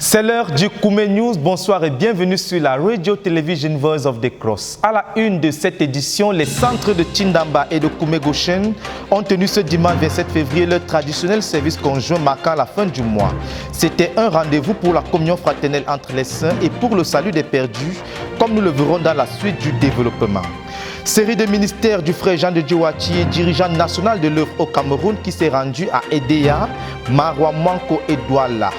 C'est l'heure du Koumé News. Bonsoir et bienvenue sur la Radio Television Voice of the Cross. À la une de cette édition, les centres de Tindamba et de Koumé Goshen ont tenu ce dimanche 27 février leur traditionnel service conjoint marquant la fin du mois. C'était un rendez-vous pour la communion fraternelle entre les saints et pour le salut des perdus, comme nous le verrons dans la suite du développement. Série de ministères du frère Jean de Djouachi, dirigeant national de l'œuvre au Cameroun, qui s'est rendu à Edea, Marwa Mwanko et Douala.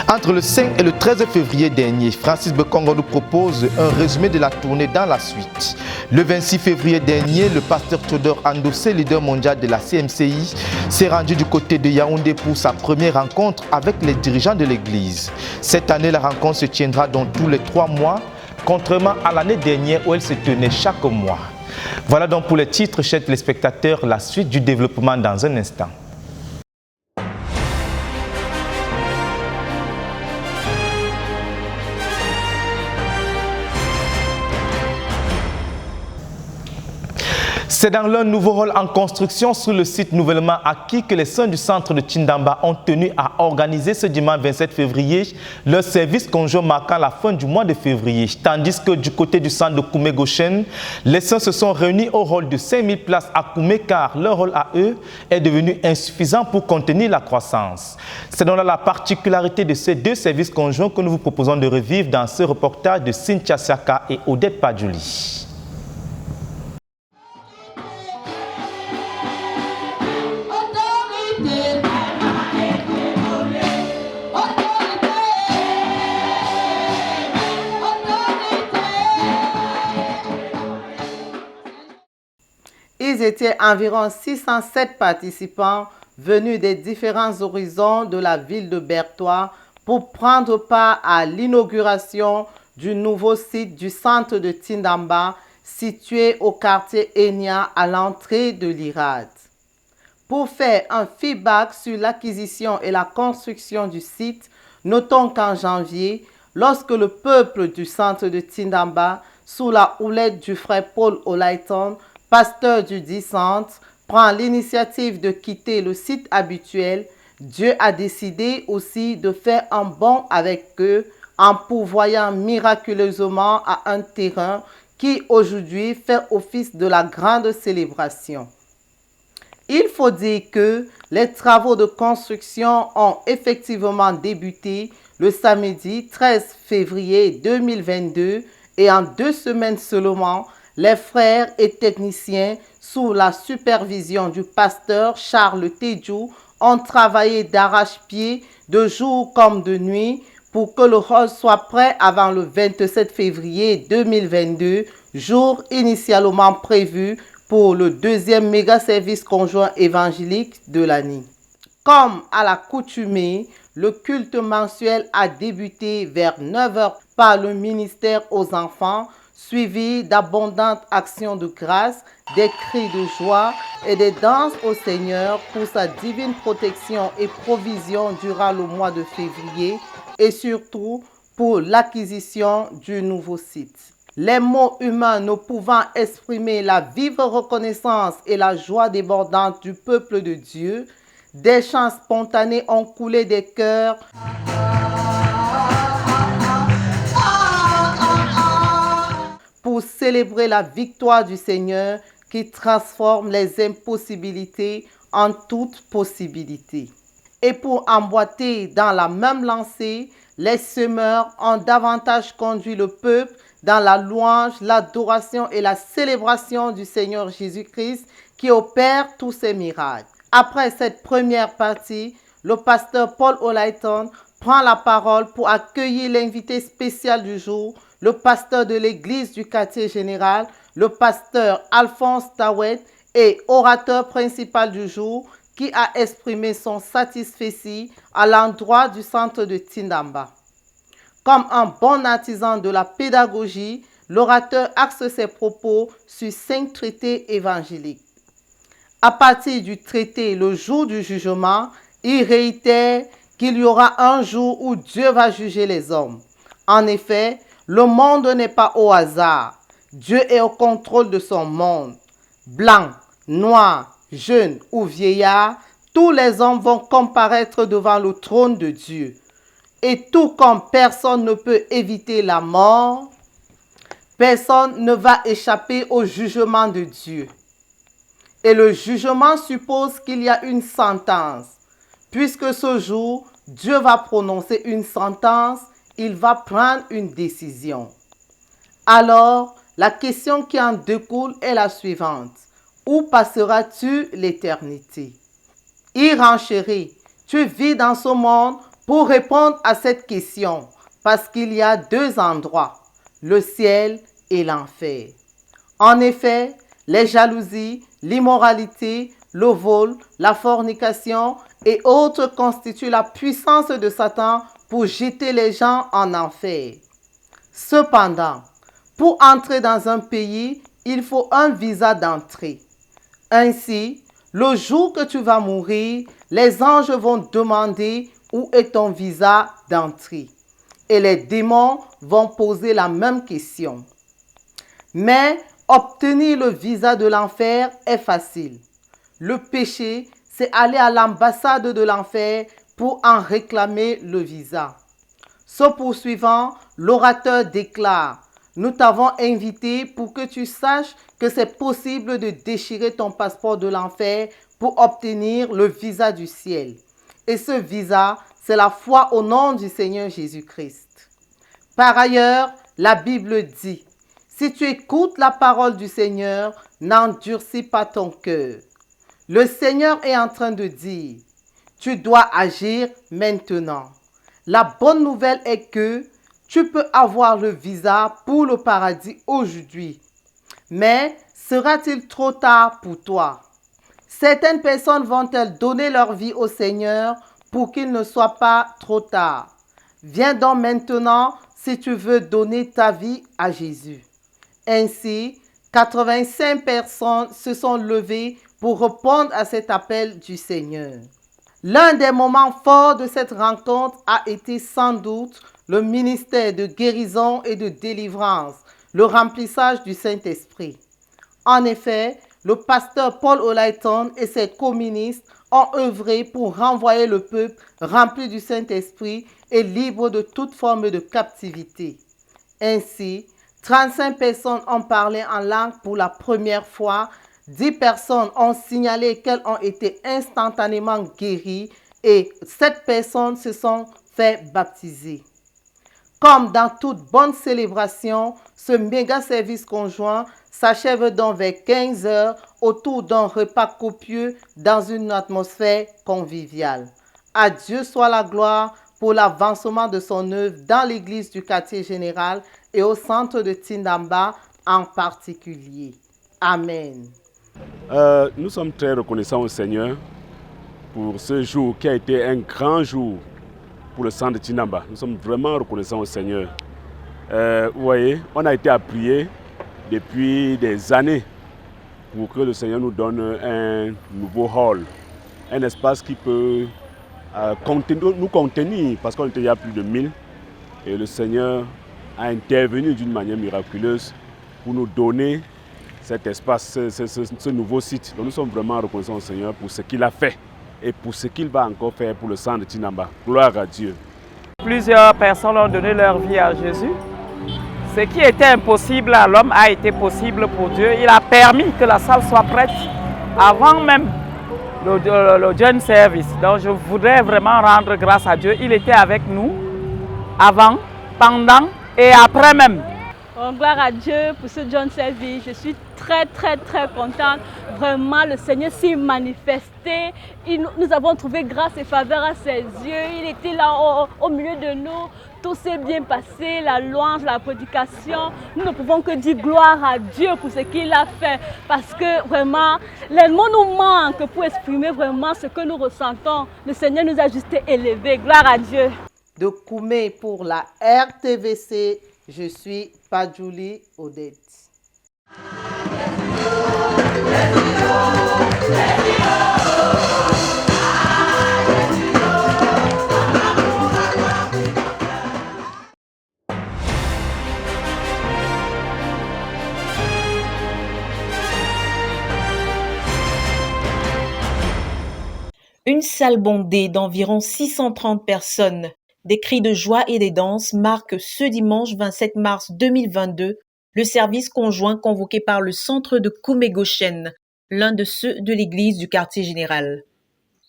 Entre le 5 et le 13 février dernier, Francis Bekongo nous propose un résumé de la tournée dans la suite. Le 26 février dernier, le pasteur Théodore Andossé, leader mondial de la CMCI, s'est rendu du côté de Yaoundé pour sa première rencontre avec les dirigeants de l'église. Cette année, la rencontre se tiendra dans tous les 3 mois, contrairement à l'année dernière où elle se tenait chaque mois. Voilà donc pour les titres, chers téléspectateurs, la suite du développement dans un instant. C'est dans leur nouveau rôle en construction sur le site nouvellement acquis que les saints du centre de Tindamba ont tenu à organiser ce dimanche 27 février leur service conjoint marquant la fin du mois de février. Tandis que du côté du centre de Koumé Goshen, les saints se sont réunis au rôle de 5000 places à Koumé car leur rôle à eux est devenu insuffisant pour contenir la croissance. C'est donc là la particularité de ces deux services conjoints que nous vous proposons de revivre dans ce reportage de Cynthia Siaka et Odette Padjouli. Ils étaient environ 607 participants venus des différents horizons de la ville de Bertois pour prendre part à l'inauguration du nouveau site du centre de Tindamba situé au quartier Enya à l'entrée de l'IRAD. Pour faire un feedback sur l'acquisition et la construction du site, notons qu'en janvier, lorsque le peuple du centre de Tindamba, sous la houlette du frère Paul Olaiton, pasteur du dit centre, prend l'initiative de quitter le site habituel, Dieu a décidé aussi de faire un bond avec eux en pourvoyant miraculeusement à un terrain qui aujourd'hui fait office de la grande célébration. Il faut dire que les travaux de construction ont effectivement débuté le samedi 13 février 2022 et en 2 semaines seulement, les frères et techniciens, sous la supervision du pasteur Charles Tedjou, ont travaillé d'arrache-pied de jour comme de nuit pour que le hall soit prêt avant le 27 février 2022, jour initialement prévu pour le 2e méga-service conjoint évangélique de l'année. Comme à l'accoutumée, le culte mensuel a débuté vers 9 h par le ministère aux enfants, suivi d'abondantes actions de grâce, des cris de joie et des danses au Seigneur pour sa divine protection et provision durant le mois de février et surtout pour l'acquisition du nouveau site. Les mots humains ne pouvant exprimer la vive reconnaissance et la joie débordante du peuple de Dieu, des chants spontanés ont coulé des cœurs pour célébrer la victoire du Seigneur qui transforme les impossibilités en toutes possibilités. Et pour emboîter dans la même lancée, les semeurs ont davantage conduit le peuple dans la louange, l'adoration et la célébration du Seigneur Jésus-Christ qui opère tous ces miracles. Après cette première partie, le pasteur Paul Olaiton prend la parole pour accueillir l'invité spécial du jour, le pasteur de l'église du quartier général, le pasteur Alphonse Tawet et orateur principal du jour qui a exprimé son satisfecit à l'endroit du centre de Tindamba. Comme un bon artisan de la pédagogie, l'orateur axe ses propos sur 5 traités évangéliques. À partir du traité Le jour du jugement, il réitère qu'il y aura un jour où Dieu va juger les hommes. En effet, le monde n'est pas au hasard. Dieu est au contrôle de son monde. Blanc, noir, jeune ou vieillard, tous les hommes vont comparaître devant le trône de Dieu. Et tout comme personne ne peut éviter la mort, personne ne va échapper au jugement de Dieu. Et le jugement suppose qu'il y a une sentence. Puisque ce jour, Dieu va prononcer une sentence, il va prendre une décision. Alors, la question qui en découle est la suivante. Où passeras-tu l'éternité? Iran chéri, tu vis dans ce monde pour répondre à cette question, parce qu'il y a deux endroits, le ciel et l'enfer. En effet, les jalousies, l'immoralité, le vol, la fornication et autres constituent la puissance de Satan pour jeter les gens en enfer. Cependant, pour entrer dans un pays, il faut un visa d'entrée. Ainsi, le jour que tu vas mourir, les anges vont demander où est ton visa d'entrée. Et les démons vont poser la même question. Mais obtenir le visa de l'enfer est facile. Le péché, c'est aller à l'ambassade de l'enfer pour en réclamer le visa. Ce poursuivant, l'orateur déclare: nous t'avons invité pour que tu saches que c'est possible de déchirer ton passeport de l'enfer pour obtenir le visa du ciel. Et ce visa, c'est la foi au nom du Seigneur Jésus-Christ. Par ailleurs, la Bible dit: si tu écoutes la parole du Seigneur, n'endurcis pas ton cœur. Le Seigneur est en train de dire: tu dois agir maintenant. La bonne nouvelle est que tu peux avoir le visa pour le paradis aujourd'hui. Mais sera-t-il trop tard pour toi? Certaines personnes vont-elles donner leur vie au Seigneur pour qu'il ne soit pas trop tard? Viens donc maintenant si tu veux donner ta vie à Jésus. Ainsi, 85 personnes se sont levées pour répondre à cet appel du Seigneur. L'un des moments forts de cette rencontre a été sans doute le ministère de guérison et de délivrance, le remplissage du Saint-Esprit. En effet, le pasteur Paul Olayton et ses communistes ont œuvré pour renvoyer le peuple rempli du Saint-Esprit et libre de toute forme de captivité. Ainsi, 35 personnes ont parlé en langue pour la première fois, 10 personnes ont signalé qu'elles ont été instantanément guéries et 7 personnes se sont fait baptiser. Comme dans toute bonne célébration, ce méga service conjoint s'achève donc vers 15 heures autour d'un repas copieux dans une atmosphère conviviale. À Dieu soit la gloire pour l'avancement de son œuvre dans l'église du quartier général et au centre de Tindamba en particulier. Amen. Nous sommes très reconnaissants au Seigneur pour ce jour qui a été un grand jour pour le centre de Tindamba. Nous sommes vraiment reconnaissants au Seigneur. Vous voyez, on a été à prier depuis des années pour que le Seigneur nous donne un nouveau hall, un espace qui peut nous contenir, parce qu'on était il y a plus de 1000 et le Seigneur a intervenu d'une manière miraculeuse pour nous donner cet espace, ce nouveau site. Donc nous sommes vraiment reconnaissants au Seigneur pour ce qu'il a fait et pour ce qu'il va encore faire pour le centre de Tindamba. Gloire à Dieu. Plusieurs personnes ont donné leur vie à Jésus. Ce qui était impossible à l'homme a été possible pour Dieu. Il a permis que la salle soit prête avant même le jeune service. Donc je voudrais vraiment rendre grâce à Dieu. Il était avec nous avant, pendant et après même. Oh, gloire à Dieu pour ce John Service. Je suis très contente. Vraiment, le Seigneur s'est manifesté. Nous avons trouvé grâce et faveur à ses yeux. Il était là au milieu de nous. Tout s'est bien passé, la louange, la prédication. Nous ne pouvons que dire gloire à Dieu pour ce qu'il a fait. Parce que vraiment, les mots nous manquent pour exprimer vraiment ce que nous ressentons. Le Seigneur nous a juste élevés. Gloire à Dieu. De Koumé pour la RTVC, je suis Padjouli Odette. Une salle bondée d'environ 630 personnes Des cris de joie et des danses marquent ce dimanche 27 mars 2022 le service conjoint convoqué par le centre de Koumé-Goshen, l'un de ceux de l'église du quartier général.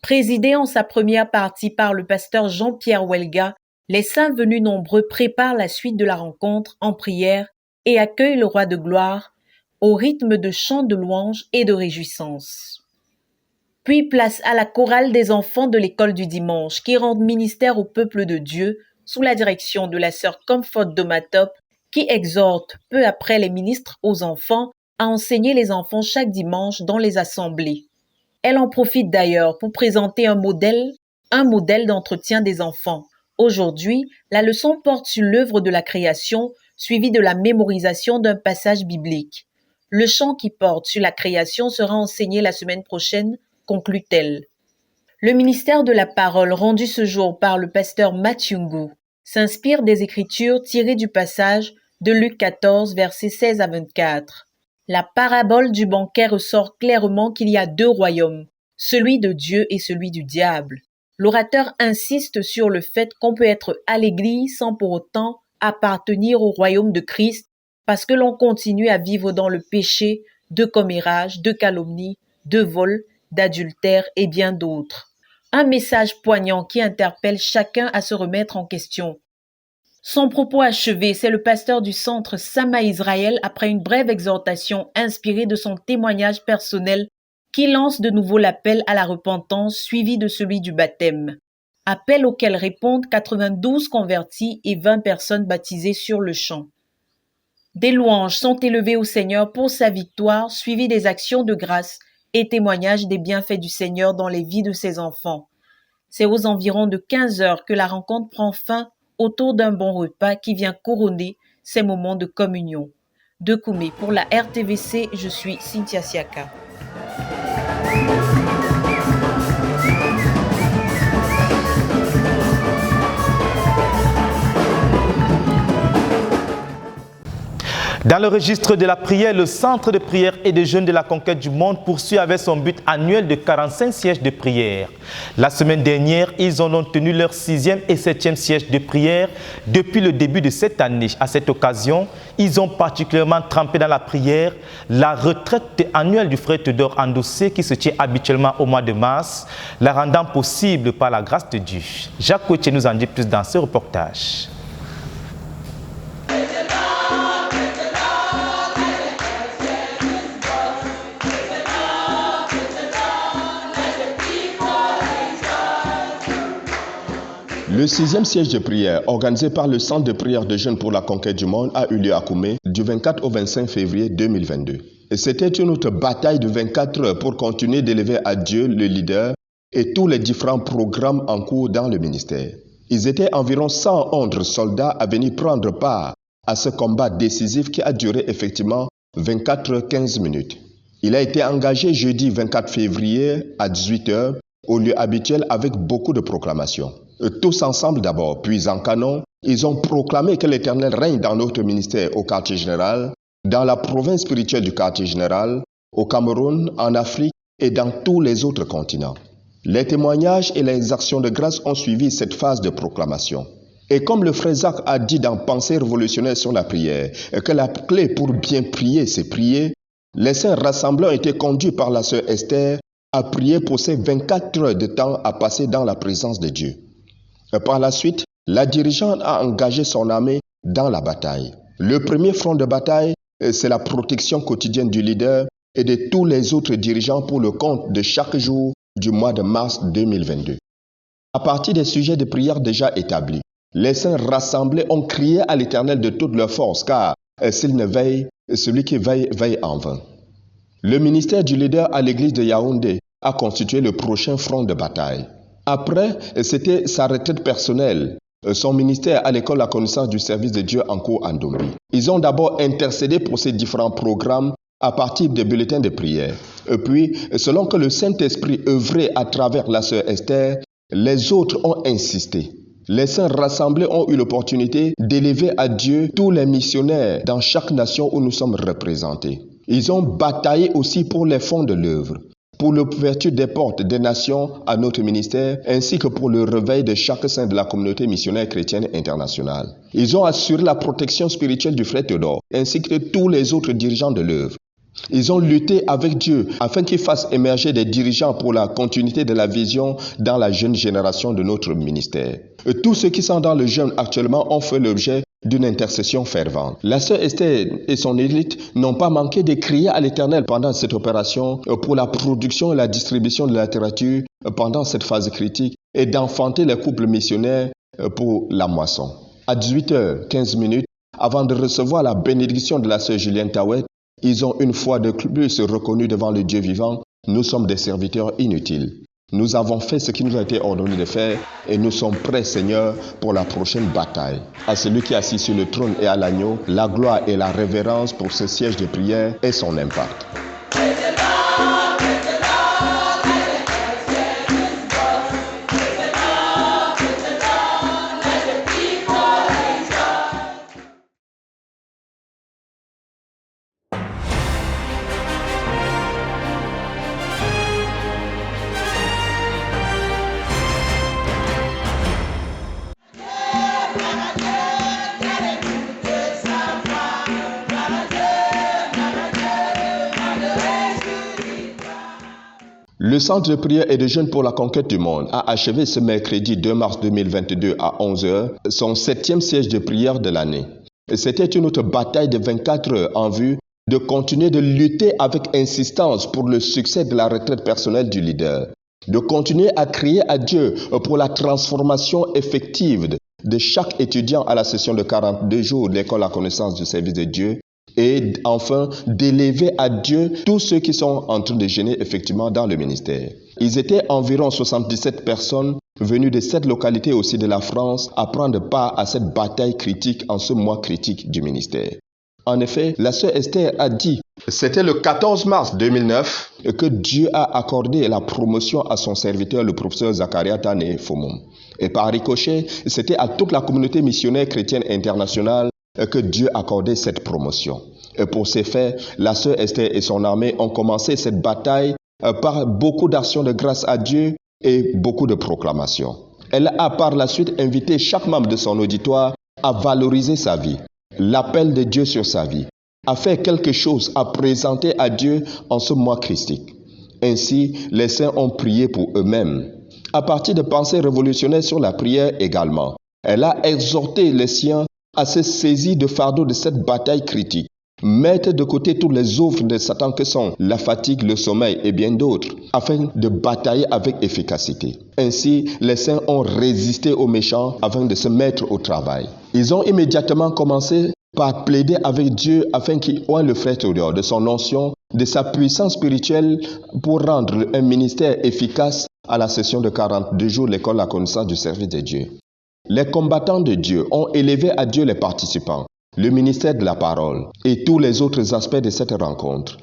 Présidé en sa première partie par le pasteur Jean-Pierre Welga, les saints venus nombreux préparent la suite de la rencontre en prière et accueillent le roi de gloire au rythme de chants de louanges et de réjouissance. Puis place à la chorale des enfants de l'école du dimanche qui rendent ministère au peuple de Dieu sous la direction de la sœur Comfort Domatop qui exhorte peu après les ministres aux enfants à enseigner les enfants chaque dimanche dans les assemblées. Elle en profite d'ailleurs pour présenter un modèle d'entretien des enfants. Aujourd'hui, la leçon porte sur l'œuvre de la création suivie de la mémorisation d'un passage biblique. Le chant qui porte sur la création sera enseigné la semaine prochaine, conclut-elle. Le ministère de la parole rendu ce jour par le pasteur Mathiungu s'inspire des Écritures tirées du passage de Luc 14, versets 16 à 24. La parabole du banquet ressort clairement qu'il y a deux royaumes, celui de Dieu et celui du diable. L'orateur insiste sur le fait qu'on peut être à l'Église sans pour autant appartenir au royaume de Christ parce que l'on continue à vivre dans le péché de commérage, de calomnie, de vol, d'adultère et bien d'autres. Un message poignant qui interpelle chacun à se remettre en question. Son propos achevé, c'est le pasteur du centre Sama Israël après une brève exhortation inspirée de son témoignage personnel qui lance de nouveau l'appel à la repentance suivi de celui du baptême. Appel auquel répondent 92 convertis et 20 personnes baptisées sur le champ. Des louanges sont élevées au Seigneur pour sa victoire, suivies des actions de grâce et témoignages des bienfaits du Seigneur dans les vies de ses enfants. C'est aux environs de 15 heures que la rencontre prend fin autour d'un bon repas qui vient couronner ces moments de communion. De Koumé, pour la RTVC, je suis Cynthia Siaka. Dans le registre de la prière, le Centre de prière et de jeûne de la conquête du monde poursuit avec son but annuel de 45 sièges de prière. La semaine dernière, ils ont tenu leur 6e et 7e siège de prière depuis le début de cette année. À cette occasion, ils ont particulièrement trempé dans la prière la retraite annuelle du frère Théodore Andossé qui se tient habituellement au mois de mars, la rendant possible par la grâce de Dieu. Jacques Coutier nous en dit plus dans ce reportage. Le 6e siège de prière, organisé par le Centre de prière de jeunes pour la conquête du monde, a eu lieu à Koumé du 24 au 25 février 2022. Et c'était une autre bataille de 24 heures pour continuer d'élever à Dieu le leader et tous les différents programmes en cours dans le ministère. Ils étaient environ 111 soldats à venir prendre part à ce combat décisif qui a duré effectivement 24 heures 15 minutes. Il a été engagé jeudi 24 février à 18 heures au lieu habituel avec beaucoup de proclamations. Tous ensemble d'abord, puis en canon, ils ont proclamé que l'Éternel règne dans notre ministère au quartier général, dans la province spirituelle du quartier général, au Cameroun, en Afrique et dans tous les autres continents. Les témoignages et les actions de grâce ont suivi cette phase de proclamation. Et comme le frère Zach a dit dans Pensée révolutionnaire sur la prière, que la clé pour bien prier, c'est prier, les saints rassemblés ont été conduits par la sœur Esther à prier pour ces 24 heures de temps à passer dans la présence de Dieu. Par la suite, la dirigeante a engagé son armée dans la bataille. Le premier front de bataille, c'est la protection quotidienne du leader et de tous les autres dirigeants pour le compte de chaque jour du mois de mars 2022. À partir des sujets de prière déjà établis, les saints rassemblés ont crié à l'Éternel de toute leur force, car s'il ne veille, celui qui veille, veille en vain. Le ministère du leader à l'église de Yaoundé a constitué le prochain front de bataille. Après, c'était sa retraite personnelle, son ministère à l'école La Connaissance du service de Dieu en cours en Dombi. Ils ont d'abord intercédé pour ces différents programmes à partir des bulletins de prière. Et puis, selon que le Saint-Esprit œuvrait à travers la sœur Esther, les autres ont insisté. Les saints rassemblés ont eu l'opportunité d'élever à Dieu tous les missionnaires dans chaque nation où nous sommes représentés. Ils ont bataillé aussi pour les fonds de l'œuvre. pour l'ouverture des portes des nations à notre ministère, ainsi que pour le réveil de chaque saint de la communauté missionnaire chrétienne internationale. Ils ont assuré la protection spirituelle du frère Théodore, ainsi que de tous les autres dirigeants de l'œuvre. Ils ont lutté avec Dieu afin qu'il fasse émerger des dirigeants pour la continuité de la vision dans la jeune génération de notre ministère. Et tous ceux qui sont dans le jeûne actuellement ont fait l'objet d'une intercession fervente. La sœur Esther et son élite n'ont pas manqué de crier à l'Éternel pendant cette opération pour la production et la distribution de la littérature pendant cette phase critique et d'enfanter les couples missionnaires pour la moisson. À 18h15, avant de recevoir la bénédiction de la sœur Julienne Tawet, ils ont une fois de plus reconnu devant le Dieu vivant, nous sommes des serviteurs inutiles. Nous avons fait ce qui nous a été ordonné de faire et nous sommes prêts, Seigneur, pour la prochaine bataille. À celui qui est assis sur le trône et à l'agneau, la gloire et la révérence pour ce siège de prière et son impact. Le centre de prière et de jeûne pour la conquête du monde a achevé ce mercredi 2 mars 2022 à 11h son 7e siège de prière de l'année. C'était une autre bataille de 24 heures en vue de continuer de lutter avec insistance pour le succès de la retraite personnelle du leader, de continuer à crier à Dieu pour la transformation effective de chaque étudiant à la session de 42 jours de l'école à connaissance du service de Dieu, et enfin d'élever à Dieu tous ceux qui sont en train de gêner effectivement dans le ministère. Ils étaient environ 77 personnes venues de 7 localités aussi de la France à prendre part à cette bataille critique en ce mois critique du ministère. En effet, la sœur Esther a dit, c'était le 14 mars 2009 que Dieu a accordé la promotion à son serviteur, le professeur Zakaria Tane Fomom. Et par ricochet, c'était à toute la communauté missionnaire chrétienne internationale que Dieu accordait cette promotion. Et pour ces faits, la sœur Esther et son armée ont commencé cette bataille par beaucoup d'actions de grâce à Dieu et beaucoup de proclamations. Elle a par la suite invité chaque membre de son auditoire à valoriser sa vie, l'appel de Dieu sur sa vie, à faire quelque chose, à présenter à Dieu en ce mois christique. Ainsi, les saints ont prié pour eux-mêmes. À partir de pensées révolutionnaires sur la prière également, elle a exhorté les siens à se saisir de fardeau de cette bataille critique, mettre de côté toutes les offres de Satan que sont la fatigue, le sommeil et bien d'autres, afin de batailler avec efficacité. Ainsi, les saints ont résisté aux méchants afin de se mettre au travail. Ils ont immédiatement commencé par plaider avec Dieu afin qu'il oigne le frère Théodore de son onction, de sa puissance spirituelle pour rendre un ministère efficace à la session de 42 jours de l'école de la connaissance du service de Dieu. Les combattants de Dieu ont élevé à Dieu les participants, le ministère de la parole et tous les autres aspects de cette rencontre.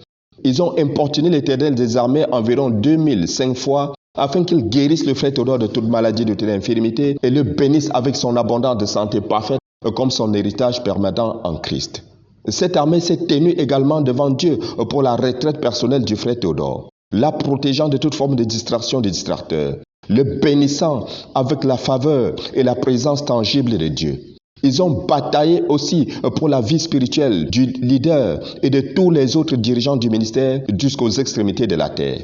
Ils ont importuné l'Éternel des armées environ 2005 fois afin qu'il guérisse le frère Théodore de toute maladie, de toute infirmité et le bénisse avec son abondance de santé parfaite comme son héritage permanent en Christ. Cette armée s'est tenue également devant Dieu pour la retraite personnelle du frère Théodore, la protégeant de toute forme de distraction des distracteurs, le bénissant avec la faveur et la présence tangible de Dieu. Ils ont bataillé aussi pour la vie spirituelle du leader et de tous les autres dirigeants du ministère jusqu'aux extrémités de la terre.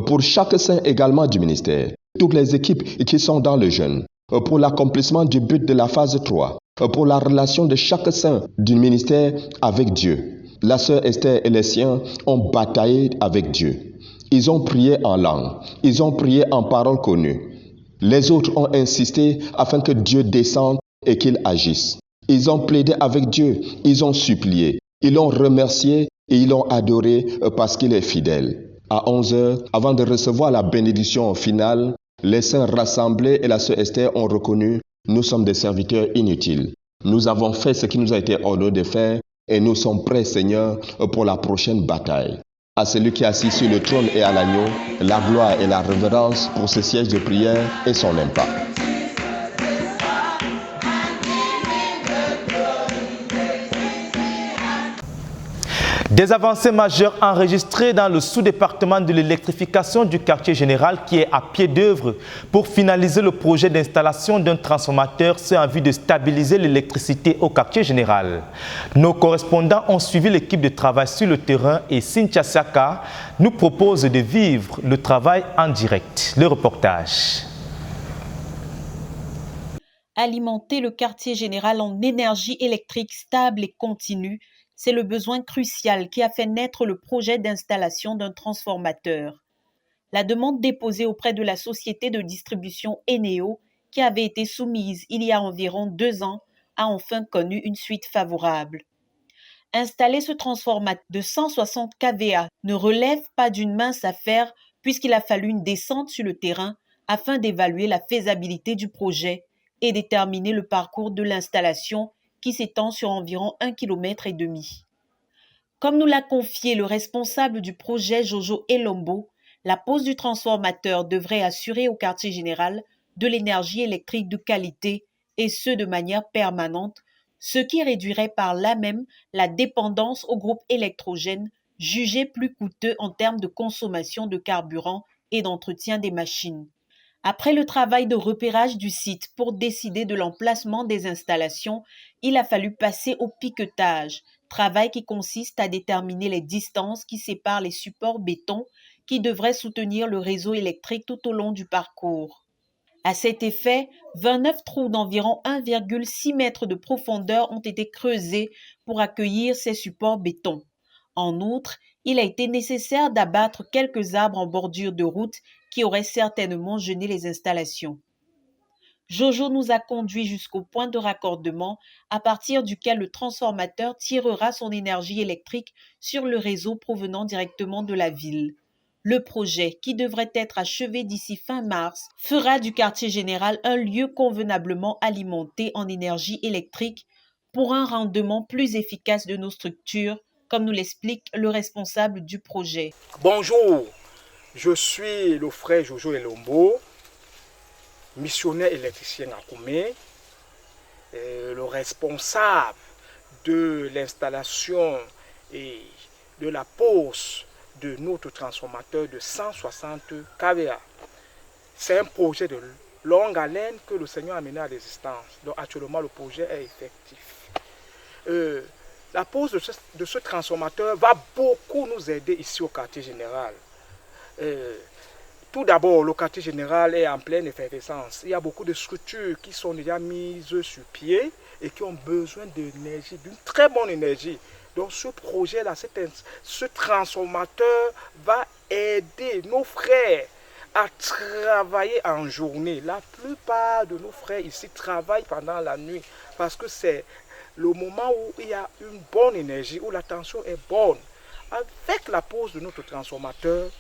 Pour chaque saint également du ministère, toutes les équipes qui sont dans le jeûne, pour l'accomplissement du but de la phase 3, pour la relation de chaque saint du ministère avec Dieu. La sœur Esther et les siens ont bataillé avec Dieu. Ils ont prié en langue, ils ont prié en paroles connues. Les autres ont insisté afin que Dieu descende et qu'il agisse. Ils ont plaidé avec Dieu, ils ont supplié, ils l'ont remercié et ils l'ont adoré parce qu'il est fidèle. À 11h, avant de recevoir la bénédiction finale, les saints rassemblés et la sœur Esther ont reconnu « Nous sommes des serviteurs inutiles. Nous avons fait ce qui nous a été ordonné de faire et nous sommes prêts, Seigneur, pour la prochaine bataille. » À celui qui est assis sur le trône et à l'agneau, la gloire et la révérence pour ce siège de prière et son impact. Des avancées majeures enregistrées dans le sous-département de l'électrification du quartier général qui est à pied d'œuvre pour finaliser le projet d'installation d'un transformateur, c'est en vue de stabiliser l'électricité au quartier général. Nos correspondants ont suivi l'équipe de travail sur le terrain et Cynthia Siaka nous propose de vivre le travail en direct. Le reportage. Alimenter le quartier général en énergie électrique stable et continue, c'est le besoin crucial qui a fait naître le projet d'installation d'un transformateur. La demande déposée auprès de la société de distribution Eneo, qui avait été soumise il y a environ 2 ans, a enfin connu une suite favorable. Installer ce transformateur de 160 kVA ne relève pas d'une mince affaire puisqu'il a fallu une descente sur le terrain afin d'évaluer la faisabilité du projet et déterminer le parcours de l'installation qui s'étend sur environ 1,5 km. Comme nous l'a confié le responsable du projet Jojo Elombo, la pose du transformateur devrait assurer au quartier général de l'énergie électrique de qualité et ce de manière permanente, ce qui réduirait par là même la dépendance au groupe électrogène jugé plus coûteux en termes de consommation de carburant et d'entretien des machines. Après le travail de repérage du site pour décider de l'emplacement des installations, il a fallu passer au piquetage, travail qui consiste à déterminer les distances qui séparent les supports béton qui devraient soutenir le réseau électrique tout au long du parcours. À cet effet, 29 trous d'environ 1,6 m de profondeur ont été creusés pour accueillir ces supports béton. En outre, il a été nécessaire d'abattre quelques arbres en bordure de route qui auraient certainement gêné les installations. Jojo nous a conduits jusqu'au point de raccordement à partir duquel le transformateur tirera son énergie électrique sur le réseau provenant directement de la ville. Le projet, qui devrait être achevé d'ici fin mars, fera du quartier général un lieu convenablement alimenté en énergie électrique pour un rendement plus efficace de nos structures, comme nous l'explique le responsable du projet. Bonjour, je suis le frère Jojo Elombo, missionnaire électricien à Koumé, le responsable de l'installation et de la pose de notre transformateur de 160 kVA. C'est un projet de longue haleine que le Seigneur a mené à l'existence. Donc actuellement le projet est effectif. La pose de ce transformateur va beaucoup nous aider ici au quartier général. Tout d'abord, le quartier général est en pleine effervescence. Il y a beaucoup de structures qui sont déjà mises sur pied et qui ont besoin d'énergie, d'une très bonne énergie. Donc ce projet-là, ce transformateur va aider nos frères à travailler en journée. La plupart de nos frères ici travaillent pendant la nuit parce que c'est le moment où il y a une bonne énergie, où la tension est bonne. Avec la pose de notre transformateur,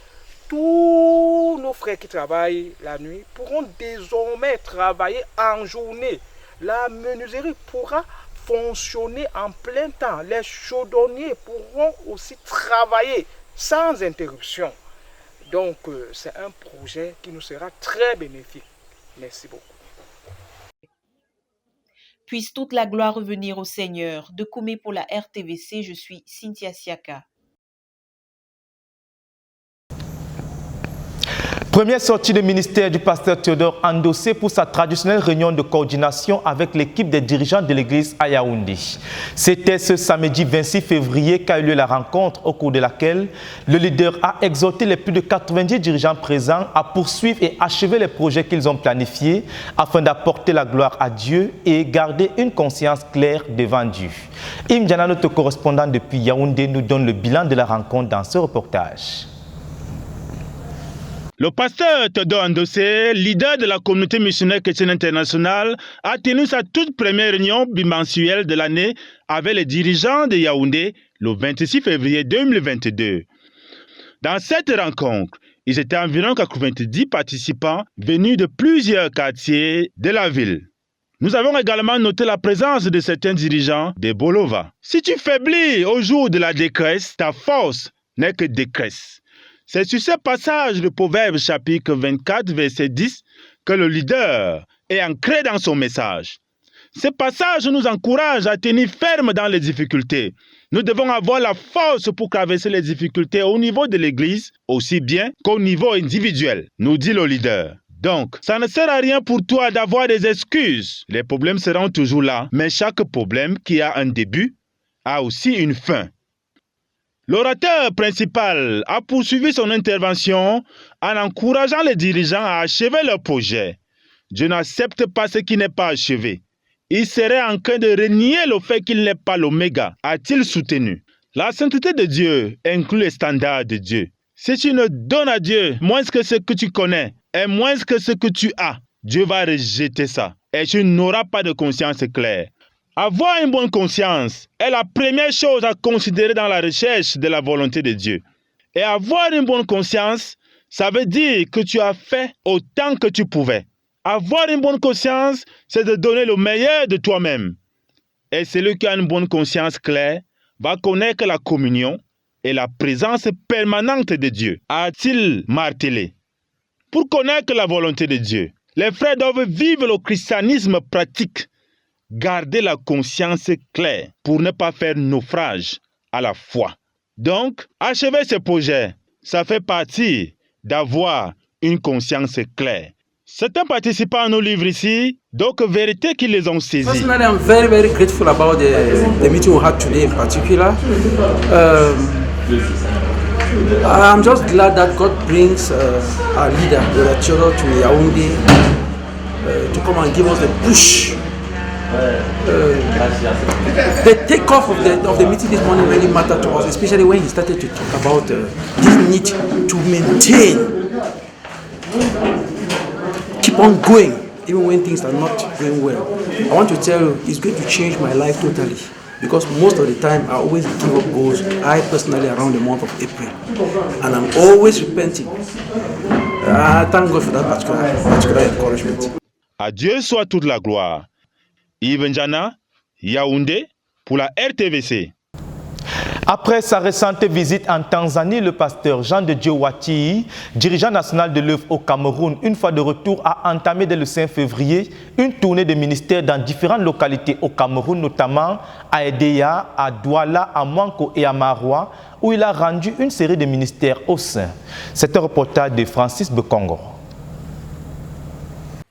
tous nos frères qui travaillent la nuit pourront désormais travailler en journée. La menuiserie pourra fonctionner en plein temps. Les chaudronniers pourront aussi travailler sans interruption. Donc, c'est un projet qui nous sera très bénéfique. Merci beaucoup. Puisse toute la gloire revenir au Seigneur. De Koumé pour la RTVC, je suis Cynthia Siaka. Première sortie de ministère du pasteur Théodore Andossé pour sa traditionnelle réunion de coordination avec l'équipe des dirigeants de l'église à Yaoundé. C'était ce samedi 26 février qu'a eu lieu la rencontre au cours de laquelle le leader a exhorté les plus de 90 dirigeants présents à poursuivre et achever les projets qu'ils ont planifiés afin d'apporter la gloire à Dieu et garder une conscience claire devant Dieu. Imdiana, notre correspondant depuis Yaoundé, nous donne le bilan de la rencontre dans ce reportage. Le pasteur Théodore Andossé, leader de la communauté missionnaire chrétienne internationale, a tenu sa toute première réunion bimensuelle de l'année avec les dirigeants de Yaoundé le 26 février 2022. Dans cette rencontre, ils étaient environ 90 participants venus de plusieurs quartiers de la ville. Nous avons également noté la présence de certains dirigeants de Bolova. Si tu faiblis au jour de la détresse, ta force n'est que détresse. C'est sur ce passage de Proverbe chapitre 24, verset 10, que le leader est ancré dans son message. Ce passage nous encourage à tenir ferme dans les difficultés. Nous devons avoir la force pour traverser les difficultés au niveau de l'Église, aussi bien qu'au niveau individuel, nous dit le leader. Donc, ça ne sert à rien pour toi d'avoir des excuses. Les problèmes seront toujours là, mais chaque problème qui a un début a aussi une fin. L'orateur principal a poursuivi son intervention en encourageant les dirigeants à achever leur projet. Dieu n'accepte pas ce qui n'est pas achevé. Il serait en train de renier le fait qu'il n'est pas l'oméga, a-t-il soutenu. La sainteté de Dieu inclut les standards de Dieu. Si tu ne donnes à Dieu moins que ce que tu connais et moins que ce que tu as, Dieu va rejeter ça et tu n'auras pas de conscience claire. Avoir une bonne conscience est la première chose à considérer dans la recherche de la volonté de Dieu. Et avoir une bonne conscience, ça veut dire que tu as fait autant que tu pouvais. Avoir une bonne conscience, c'est de donner le meilleur de toi-même. Et celui qui a une bonne conscience claire va connaître la communion et la présence permanente de Dieu, a-t-il martelé. Pour connaître la volonté de Dieu, les frères doivent vivre le christianisme pratique. Garder la conscience claire pour ne pas faire naufrage à la foi. Donc, achever ce projet, ça fait partie d'avoir une conscience claire. Certains participants nous livrent ici d'autres vérités qui les ont saisis. Personally, I'm very, very grateful about the meeting we had today in particular. I'm just glad that God brings our leader, the Choro, to Yaoundé to come and give us the push. The takeoff of the meeting this morning really mattered to us, especially when he started to talk about this need to maintain, keep on going, even when things are not going well. I want to tell you, it's going to change my life totally, because most of the time I always give up goals, I personally, around the month of April, and I'm always repenting. I thank God for that particular encouragement. À Dieu soit toute la gloire. Yves Njana, Yaoundé, pour la RTVC. Après sa récente visite en Tanzanie, le pasteur Jean de Dieu Watii, dirigeant national de l'œuvre au Cameroun, une fois de retour, a entamé dès le 5 février une tournée de ministères dans différentes localités au Cameroun, notamment à Edea, à Douala, à Mwanko et à Maroua, où il a rendu une série de ministères au sein. C'est un reportage de Francis Bekongo.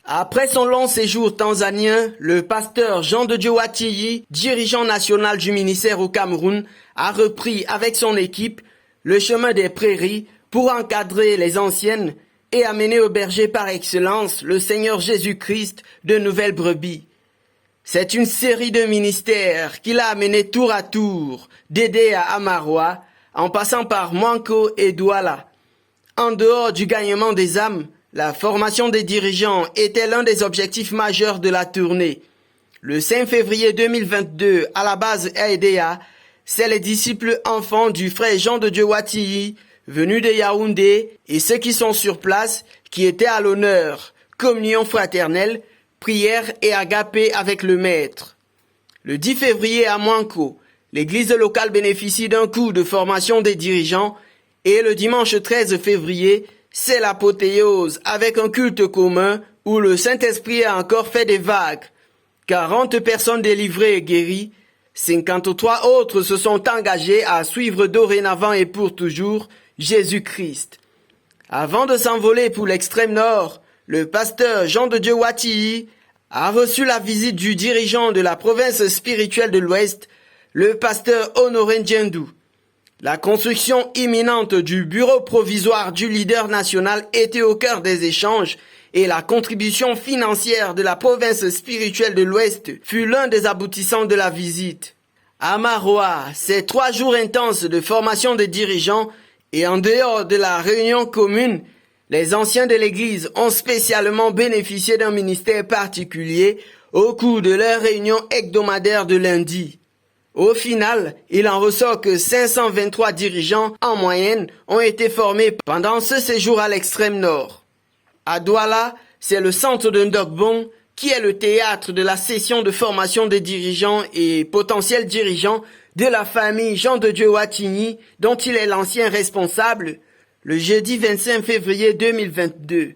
Après son long séjour tanzanien, le pasteur Jean de Dieu Watii, dirigeant national du ministère au Cameroun, a repris avec son équipe le chemin des prairies pour encadrer les anciennes et amener au berger par excellence le Seigneur Jésus-Christ de nouvelles brebis. C'est une série de ministères qu'il a amené tour à tour, d'Edea à Maroua, en passant par Mwanko et Douala. En dehors du gagnement des âmes, la formation des dirigeants était l'un des objectifs majeurs de la tournée. Le 5 février 2022, à la base à Edea, c'est les disciples enfants du frère Jean de Dieu Watii, venus de Yaoundé, et ceux qui sont sur place, qui étaient à l'honneur, communion fraternelle, prière et agapé avec le maître. Le 10 février à Mwanko, l'église locale bénéficie d'un cours de formation des dirigeants, et le dimanche 13 février, c'est l'apothéose avec un culte commun où le Saint-Esprit a encore fait des vagues. 40 personnes délivrées et guéries, 53 autres se sont engagées à suivre dorénavant et pour toujours Jésus-Christ. Avant de s'envoler pour l'extrême nord, le pasteur Jean de Dieu Watii a reçu la visite du dirigeant de la province spirituelle de l'Ouest, le pasteur Honoré Ndiendou. La construction imminente du bureau provisoire du leader national était au cœur des échanges et la contribution financière de la province spirituelle de l'Ouest fut l'un des aboutissants de la visite. À Maroua, ces 3 jours intenses de formation des dirigeants et en dehors de la réunion commune, les anciens de l'Église ont spécialement bénéficié d'un ministère particulier au cours de leur réunion hebdomadaire de lundi. Au final, il en ressort que 523 dirigeants en moyenne ont été formés pendant ce séjour à l'extrême nord. À Douala, c'est le centre de Ndogbong qui est le théâtre de la session de formation des dirigeants et potentiels dirigeants de la famille Jean de Dieu Watii, dont il est l'ancien responsable, le jeudi 25 février 2022.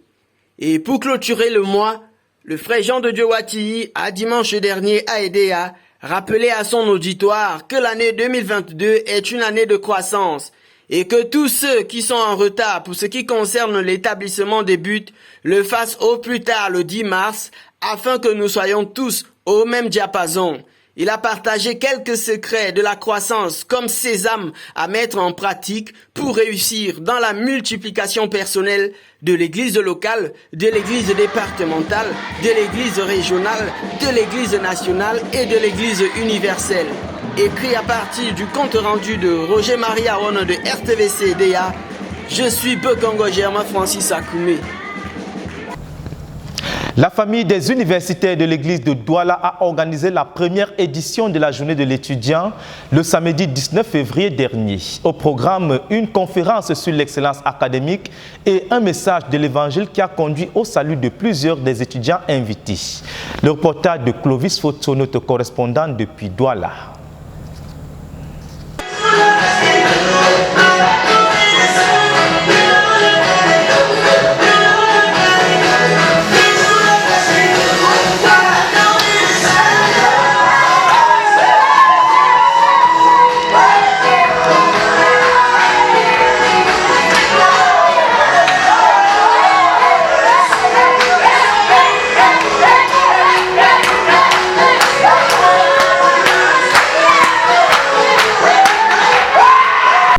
Et pour clôturer le mois, Le frère Jean de Dieu Watilly a dimanche dernier à EDEA rappelé à son auditoire que l'année 2022 est une année de croissance et que tous ceux qui sont en retard pour ce qui concerne l'établissement des buts le fassent au plus tard le 10 mars afin que nous soyons tous au même diapason. Il a partagé quelques secrets de la croissance comme sésame à mettre en pratique pour réussir dans la multiplication personnelle de l'église locale, de l'église départementale, de l'église régionale, de l'église nationale et de l'église universelle. Écrit à partir du compte rendu de Roger Marie Aron de RTVC DA, je suis Bekongo Germain Francis Akoumé. La famille des universitaires de l'église de Douala a organisé la première édition de la journée de l'étudiant le samedi 19 février dernier. Au programme, une conférence sur l'excellence académique et un message de l'évangile qui a conduit au salut de plusieurs des étudiants invités. Le reportage de Clovis Foto, notre correspondant depuis Douala.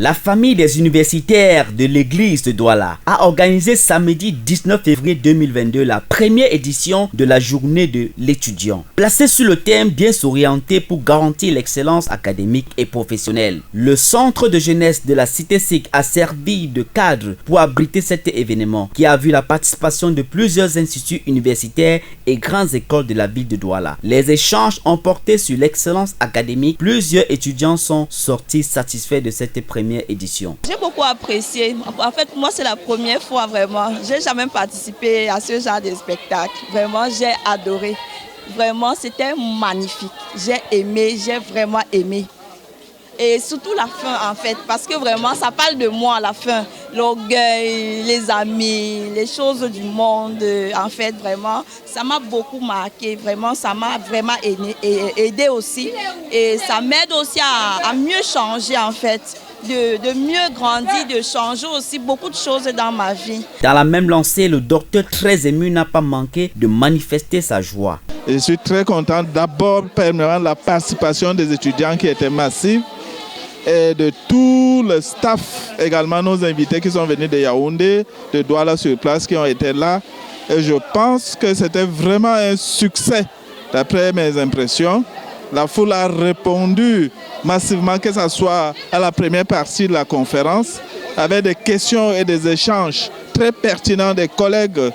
La famille des universitaires de l'église de Douala a organisé samedi 19 février 2022 la première édition de la journée de l'étudiant. Placée sur le thème bien s'orienter pour garantir l'excellence académique et professionnelle. Le centre de jeunesse de la cité SIC a servi de cadre pour abriter cet événement qui a vu la participation de plusieurs instituts universitaires et grandes écoles de la ville de Douala. Les échanges ont porté sur l'excellence académique. Plusieurs étudiants sont sortis satisfaits de cette première édition. J'ai beaucoup apprécié. En fait, moi, c'est la première fois vraiment. J'ai jamais participé à ce genre de spectacle. Vraiment, j'ai adoré. Vraiment, c'était magnifique. J'ai aimé, j'ai vraiment aimé. Et surtout la fin, en fait, parce que vraiment, ça parle de moi à la fin. L'orgueil, les amis, les choses du monde. En fait, vraiment, ça m'a beaucoup marqué. Vraiment, ça m'a vraiment aidé aussi. Et ça m'aide aussi à mieux changer, en fait. De mieux grandir, de changer aussi beaucoup de choses dans ma vie. Dans la même lancée, le docteur très ému n'a pas manqué de manifester sa joie. Je suis très content d'abord permettant la participation des étudiants qui étaient massive et de tout le staff, également nos invités qui sont venus de Yaoundé, de Douala sur place, qui ont été là. Et je pense que c'était vraiment un succès d'après mes impressions. La foule a répondu massivement, que ce soit à la première partie de la conférence, avec des questions et des échanges très pertinents des collègues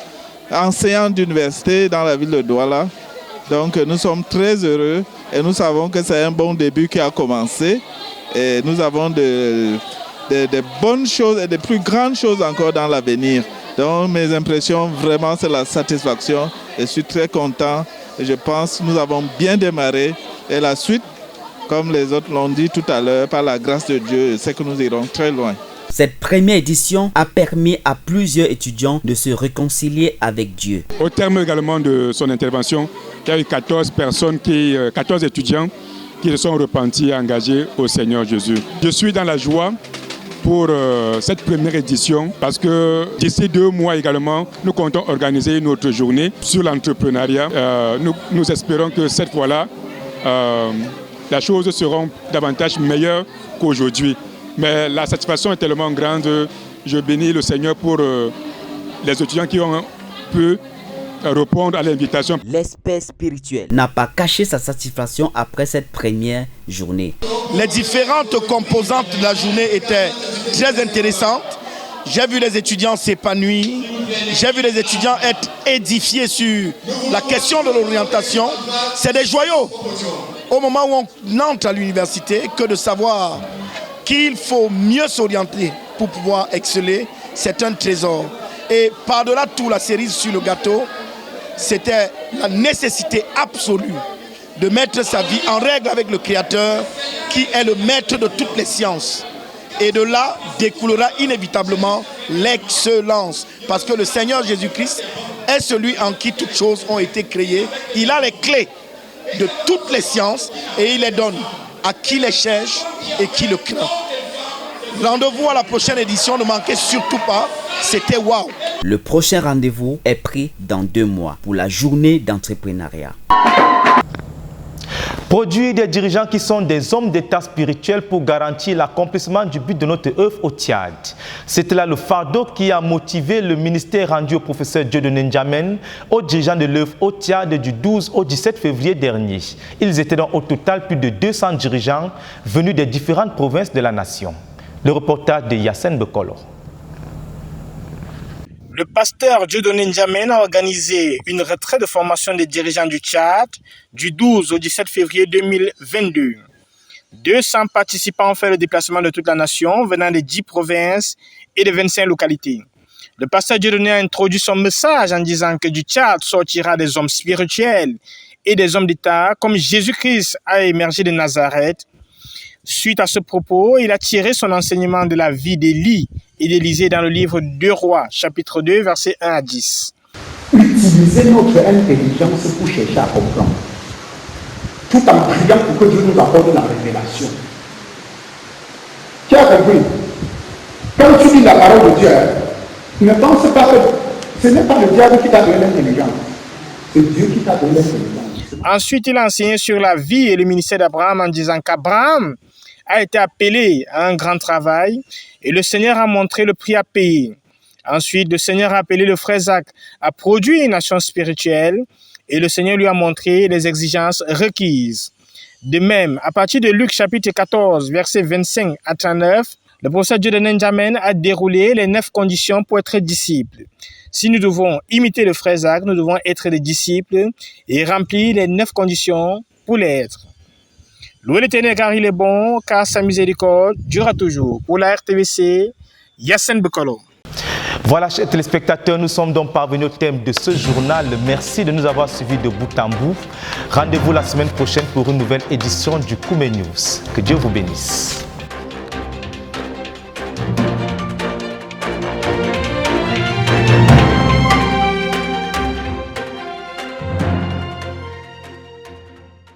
enseignants d'université dans la ville de Douala. Donc nous sommes très heureux et nous savons que c'est un bon début qui a commencé. Et nous avons de bonnes choses et de plus grandes choses encore dans l'avenir. Donc mes impressions, vraiment, c'est la satisfaction. Je suis très content et je pense que nous avons bien démarré. Et la suite, comme les autres l'ont dit tout à l'heure, par la grâce de Dieu, c'est que nous irons très loin. Cette première édition a permis à plusieurs étudiants de se réconcilier avec Dieu. Au terme également de son intervention, il y a eu 14 étudiants qui se sont repentis et engagés au Seigneur Jésus. Je suis dans la joie pour cette première édition parce que d'ici 2 mois également, nous comptons organiser une autre journée sur l'entrepreneuriat. Nous espérons que cette fois-là, les choses seront davantage meilleures qu'aujourd'hui. Mais la satisfaction est tellement grande. Je bénis le Seigneur pour les étudiants qui ont pu répondre à l'invitation. L'aspect spirituel n'a pas caché sa satisfaction après cette première journée. Les différentes composantes de la journée étaient très intéressantes. J'ai vu les étudiants s'épanouir. J'ai vu les étudiants être édifiés sur la question de l'orientation. C'est des joyaux au moment où on entre à l'université que de savoir qu'il faut mieux s'orienter pour pouvoir exceller. C'est un trésor. Et par-delà tout, la cerise sur le gâteau, c'était la nécessité absolue de mettre sa vie en règle avec le Créateur qui est le maître de toutes les sciences. Et de là découlera inévitablement l'excellence. Parce que le Seigneur Jésus-Christ est celui en qui toutes choses ont été créées. Il a les clés de toutes les sciences et il les donne à qui les cherche et qui le craint. Rendez-vous à la prochaine édition, ne manquez surtout pas, c'était waouh. Le prochain rendez-vous est pris dans 2 mois pour la journée d'entrepreneuriat. Produire des dirigeants qui sont des hommes d'État spirituels pour garantir l'accomplissement du but de notre œuvre au Tchad. C'était là le fardeau qui a motivé le ministère rendu au professeur Dieudonné N'Djamène, aux dirigeants de l'œuvre au Tchad du 12 au 17 février dernier. Ils étaient donc au total plus de 200 dirigeants venus des différentes provinces de la nation. Le reportage de Yassine Bekolo. Le pasteur Dieudonné N'Djamène a organisé une retraite de formation des dirigeants du Tchad du 12 au 17 février 2022. 200 participants ont fait le déplacement de toute la nation venant des 10 provinces et de 25 localités. Le pasteur Dieudonné a introduit son message en disant que du Tchad sortira des hommes spirituels et des hommes d'État comme Jésus-Christ a émergé de Nazareth. Suite à ce propos, il a tiré son enseignement de la vie d'Élie et d'Élisée dans le livre 2 Rois, chapitre 2, versets 1 à 10. Utilisez notre intelligence pour chercher à comprendre, tout en priant pour que Dieu nous apporte la révélation. Tu as compris? Quand tu lis la parole de Dieu, ne pense pas que ce n'est pas le diable qui t'a donné l'intelligence, c'est Dieu qui t'a donné l'intelligence. Ensuite, il a enseigné sur la vie et le ministère d'Abraham en disant qu'Abraham a été appelé à un grand travail et le Seigneur a montré le prix à payer. Ensuite, le Seigneur a appelé le frère Zach à produire une nation spirituelle et le Seigneur lui a montré les exigences requises. De même, à partir de Luc chapitre 14, versets 25 à 39, le professeur Dieudonné N'Djamène a déroulé les 9 conditions pour être disciple. Si nous devons imiter le frère Zach, nous devons être des disciples et remplir les 9 conditions pour l'être. Louez l'Éternel car il est bon, car sa miséricorde durera toujours. Pour la RTVC, Yassine Bekolo. Voilà, chers téléspectateurs, nous sommes donc parvenus au thème de ce journal. Merci de nous avoir suivis de bout en bout. Rendez-vous la semaine prochaine pour une nouvelle édition du Koumé News. Que Dieu vous bénisse.